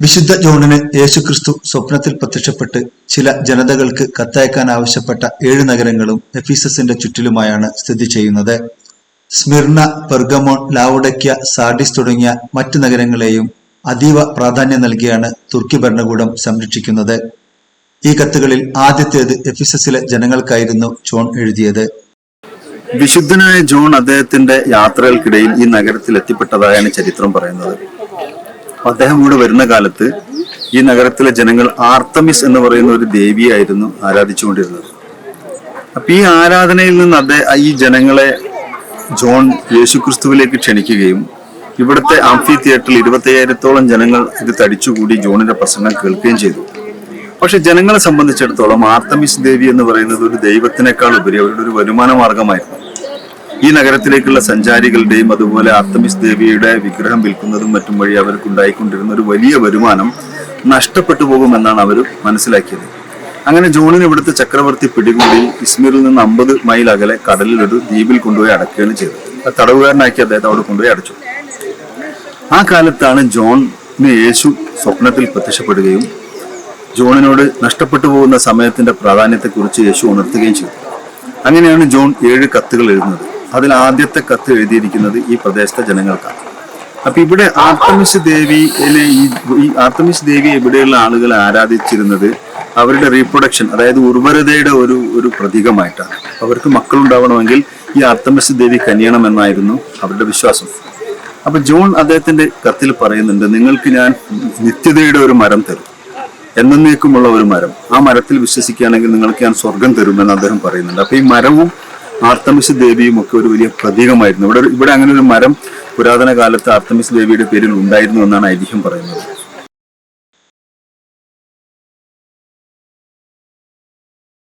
വിശുദ്ധ ജോണിന് യേശുക്രിസ്തു സ്വപ്നത്തിൽ പ്രത്യക്ഷപ്പെട്ട് ചില ജനതകൾക്ക് കത്തയക്കാൻ ആവശ്യപ്പെട്ട 7 നഗരങ്ങളും എഫീസസിന്റെ ചുറ്റിലുമായാണ് സ്ഥിതി ചെയ്യുന്നത്. സ്മിർന, പെർഗമോൺ, ലാവുഡക്യ, സാർഡിസ് തുടങ്ങിയ മറ്റ് നഗരങ്ങളെയും അതീവ പ്രാധാന്യം നൽകിയാണ് തുർക്കി ഭരണകൂടം സംരക്ഷിക്കുന്നത്. ഈ കത്തുകളിൽ ആദ്യത്തേത് എഫീസസിലെ ജനങ്ങൾക്കായിരുന്നു ജോൺ എഴുതിയത്. വിശുദ്ധനായ ജോൺ അദ്ദേഹത്തിന്റെ യാത്രകൾക്കിടയിൽ ഈ നഗരത്തിൽ എത്തിപ്പെട്ടതായാണ് ചരിത്രം പറയുന്നത്. അദ്ദേഹം ഇവിടെ വരുന്ന കാലത്ത് ഈ നഗരത്തിലെ ജനങ്ങൾ ആർത്തമിസ് എന്ന് പറയുന്ന ഒരു ദേവിയായിരുന്നു ആരാധിച്ചുകൊണ്ടിരുന്നത്. അപ്പൊ ഈ ആരാധനയിൽ നിന്ന് ഈ ജനങ്ങളെ ജോൺ യേശുക്രിസ്തുവിലേക്ക് ക്ഷണിക്കുകയും ഇവിടുത്തെ ആംഫി തിയേറ്ററിൽ 25,000-ഓളം ജനങ്ങൾ ഇത് തടിച്ചുകൂടി ജോണിന്റെ പ്രസംഗം കേൾക്കുകയും ചെയ്തു. പക്ഷെ ജനങ്ങളെ സംബന്ധിച്ചിടത്തോളം ആർത്തമിസ് ദേവി എന്ന് പറയുന്നത് ഒരു ദൈവത്തിനേക്കാൾ ഉപരി അവരുടെ ഒരു വരുമാന മാർഗമായിരുന്നു. ഈ നഗരത്തിലേക്കുള്ള സഞ്ചാരികളുടെയും അതുപോലെ ആർത്തമിസ് ദേവിയുടെ വിഗ്രഹം വിൽക്കുന്നതും മറ്റും വഴി അവർക്കുണ്ടായിക്കൊണ്ടിരുന്ന ഒരു വലിയ വരുമാനം നഷ്ടപ്പെട്ടു പോകുമെന്നാണ് അവർ മനസ്സിലാക്കിയത്. അങ്ങനെ ജോണിന് ഇവിടുത്തെ ചക്രവർത്തി പിടികൂടി ഇസ്മീറിൽ നിന്ന് 50 മൈൽ അകലെ കടലിൽ ഒരു ദ്വീപിൽ കൊണ്ടുപോയി അടക്കുകയാണ് ചെയ്തത്. തടവുകാരനാക്കി അദ്ദേഹത്തെ അവിടെ കൊണ്ടുപോയി അടച്ചു. ആ കാലത്താണ് ജോണിന് യേശു സ്വപ്നത്തിൽ പ്രത്യക്ഷപ്പെടുകയും ജോണിനോട് നഷ്ടപ്പെട്ടു പോകുന്ന സമയത്തിന്റെ പ്രാധാന്യത്തെക്കുറിച്ച് യേശു ഉണർത്തുകയും ചെയ്തു. അങ്ങനെയാണ് ജോൺ 7 കത്തുകൾ എഴുതുന്നത്. അതിൽ ആദ്യത്തെ കത്ത് എഴുതിയിരിക്കുന്നത് ഈ പ്രദേശത്തെ ജനങ്ങൾക്കാണ്. അപ്പൊ ഇവിടെ ആർത്തമിസ് ദേവിയെ ഇവിടെയുള്ള ആളുകൾ ആരാധിച്ചിരുന്നത് അവരുടെ റീപ്രൊഡക്ഷൻ, അതായത് ഉർവരതയുടെ ഒരു പ്രതീകമായിട്ടാണ്. അവർക്ക് മക്കളുണ്ടാവണമെങ്കിൽ ഈ ആർത്തമിസ് ദേവി കനിയണമെന്നായിരുന്നു അവരുടെ വിശ്വാസം. അപ്പൊ ജോൺ അദ്ദേഹത്തിന്റെ കത്തിൽ പറയുന്നുണ്ട്, നിങ്ങൾക്ക് ഞാൻ നിത്യതയുടെ ഒരു മരം തരും, എന്നേക്കുമുള്ള ഒരു മരം. ആ മരത്തിൽ വിശ്വസിക്കുകയാണെങ്കിൽ നിങ്ങൾക്ക് ഞാൻ സ്വർഗം തരുമെന്ന് അദ്ദേഹം പറയുന്നുണ്ട്. അപ്പൊ ഈ മരവും ആർത്തമിസ് ദേവിയും ഒക്കെ ഒരു വലിയ പ്രതീകമായിരുന്നു. ഇവിടെ അങ്ങനെ ഒരു മരം പുരാതന കാലത്ത് ആർത്തമിസ് ദേവിയുടെ പേരിൽ ഉണ്ടായിരുന്നു എന്നാണ് ഐതിഹ്യം പറയുന്നത്.